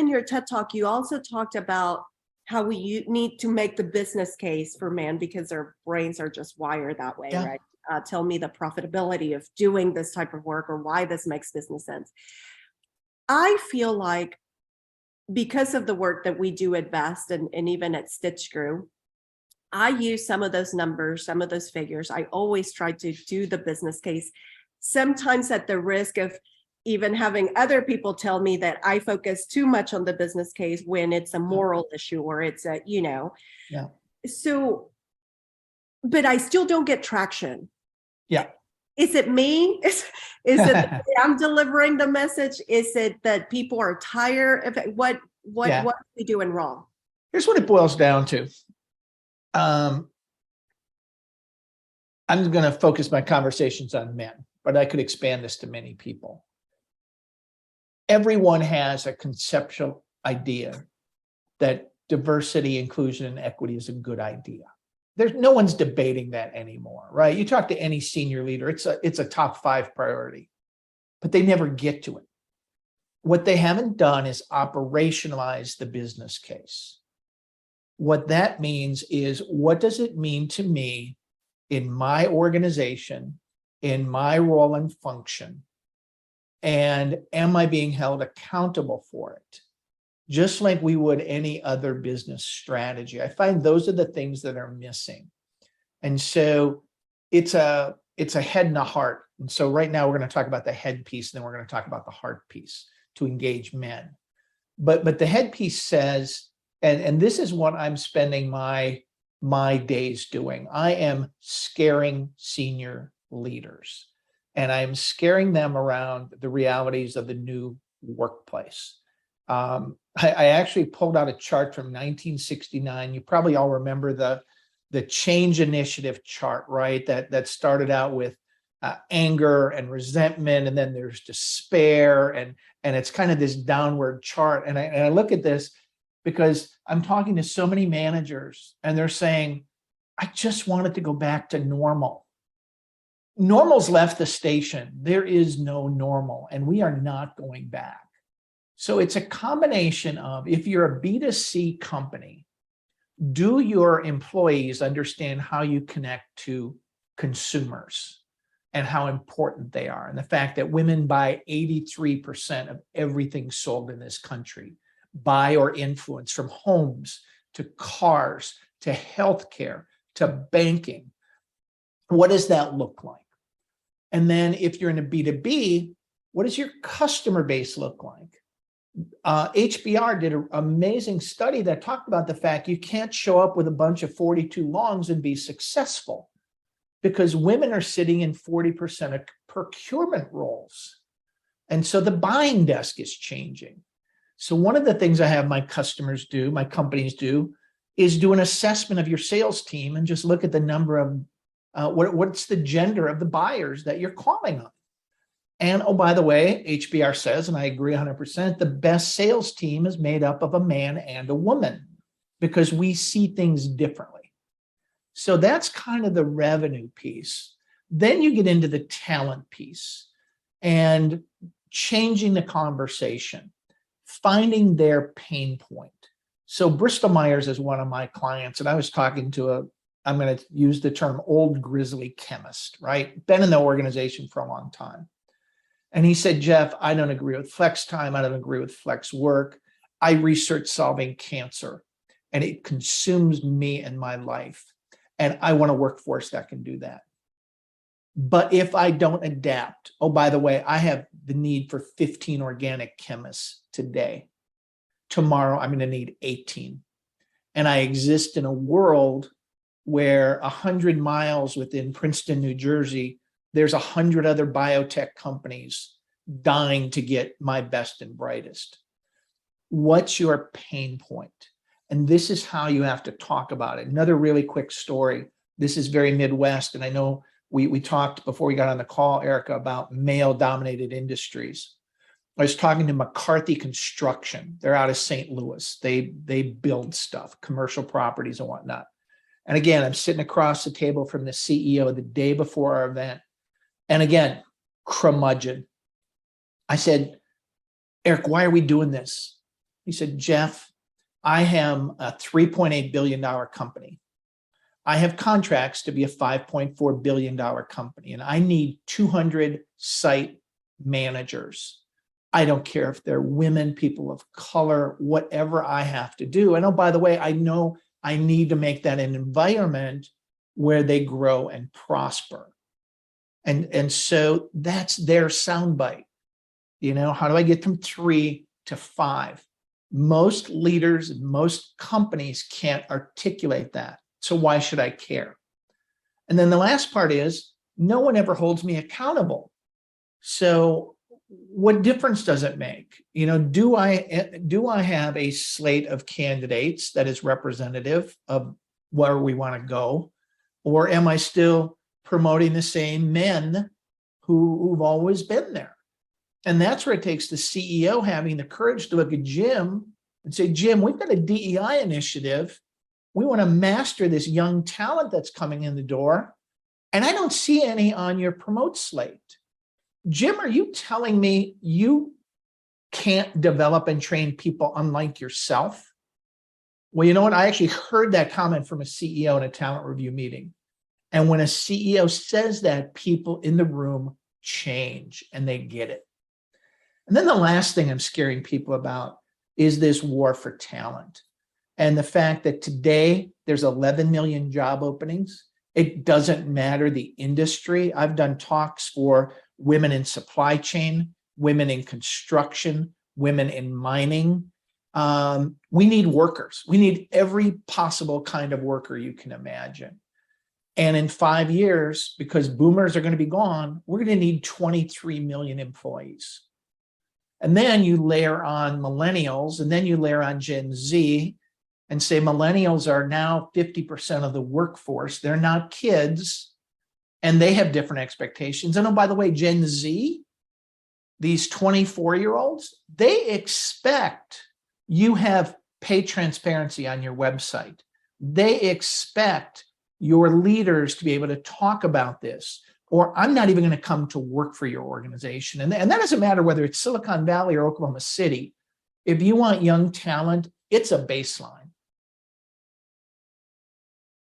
in your TED Talk, you also talked about how we need to make the business case for men because their brains are just wired that way, right? Tell me the profitability of doing this type of work or why this makes business sense. I feel like because of the work that we do at Best and even at Stitch Screw, I use some of those numbers, some of those figures. I always try to do the business case, sometimes at the risk of even having other people tell me that I focus too much on the business case when it's a moral issue or it's a, So, but I still don't get traction. Yeah. Is it me? Is it that I'm delivering the message? Is it that people are tired of it? What are we doing wrong? Here's what it boils down to. I'm going to focus my conversations on men, but I could expand this to many people. Everyone has a conceptual idea that diversity, inclusion, and equity is a good idea. There's no one's debating that anymore, right? You talk to any senior leader, it's a top 5 priority, but they never get to it. What they haven't done is operationalize the business case. What that means is, what does it mean to me in my organization, in my role and function? And am I being held accountable for it? Just like we would any other business strategy. I find those are the things that are missing. And so it's a head and a heart. And so right now we're going to talk about the head piece, and then we're going to talk about the heart piece to engage men. But the head piece says, and this is what I'm spending my days doing. I am scaring senior leaders, and I'm scaring them around the realities of the new workplace. I actually pulled out a chart from 1969. You probably all remember the change initiative chart, right? That started out with anger and resentment, and then there's despair, and it's kind of this downward chart. And I look at this because I'm talking to so many managers, and they're saying, I just wanted to go back to normal. Normal's left the station. There is no normal, and we are not going back. So it's a combination of, if you're a B2C company, do your employees understand how you connect to consumers and how important they are? And the fact that women buy 83% of everything sold in this country, buy or influence, from homes to cars to healthcare to banking. What does that look like? And then if you're in a B2B, what does your customer base look like? HBR did an amazing study that talked about the fact you can't show up with a bunch of 42 longs and be successful, because women are sitting in 40% of procurement roles. And so the buying desk is changing. So one of the things I have my customers do, my companies do, is do an assessment of your sales team and just look at the number of, what's the gender of the buyers that you're calling on. And oh, by the way, HBR says, and I agree 100%, the best sales team is made up of a man and a woman, because we see things differently. So that's kind of the revenue piece. Then you get into the talent piece and changing the conversation, finding their pain point. So Bristol Myers is one of my clients, and I was talking to I'm going to use the term old grizzly chemist, right? Been in the organization for a long time. And he said, Jeff, I don't agree with flex time. I don't agree with flex work. I research solving cancer, and it consumes me and my life. And I want a workforce that can do that. But if I don't adapt, oh, by the way, I have the need for 15 organic chemists today. Tomorrow, I'm going to need 18. And I exist in a world where 100 miles within Princeton, New Jersey, there's 100 other biotech companies dying to get my best and brightest. What's your pain point? And this is how you have to talk about it. Another really quick story. This is very Midwest. And I know we talked before we got on the call, Erica, about male-dominated industries. I was talking to McCarthy Construction. They're out of St. Louis. They build stuff, commercial properties and whatnot. And again, I'm sitting across the table from the CEO the day before our event. And again, curmudgeon. I said, Eric, why are we doing this? He said, Jeff, I am a $3.8 billion company. I have contracts to be a $5.4 billion company, and I need 200 site managers. I don't care if they're women, people of color, whatever I have to do. And oh, by the way, I know I need to make that an environment where they grow and prosper. And so that's their soundbite. How do I get from 3 to 5? Most leaders, most companies can't articulate that. So why should I care? And then the last part is, no one ever holds me accountable. So what difference does it make? Do I have a slate of candidates that is representative of where we want to go? Or am I still promoting the same men who've always been there? And that's where it takes the CEO having the courage to look at Jim and say, Jim, we've got a DEI initiative. We want to master this young talent that's coming in the door. And I don't see any on your promote slate. Jim, are you telling me you can't develop and train people unlike yourself? Well, you know what? I actually heard that comment from a CEO in a talent review meeting. And when a CEO says that, people in the room change and they get it. And then the last thing I'm scaring people about is this war for talent. And the fact that today there's 11 million job openings. It doesn't matter the industry. I've done talks for women in supply chain, women in construction, women in mining. We need workers. We need every possible kind of worker you can imagine. And in 5 years, because boomers are going to be gone, we're going to need 23 million employees. And then you layer on millennials, and then you layer on Gen Z, and say millennials are now 50% of the workforce. They're not kids, and they have different expectations. And oh, by the way, Gen Z, these 24-year-olds, they expect you have pay transparency on your website. They expect your leaders to be able to talk about this, or I'm not even going to come to work for your organization. And that doesn't matter whether it's Silicon Valley or Oklahoma City. If you want young talent, it's a baseline.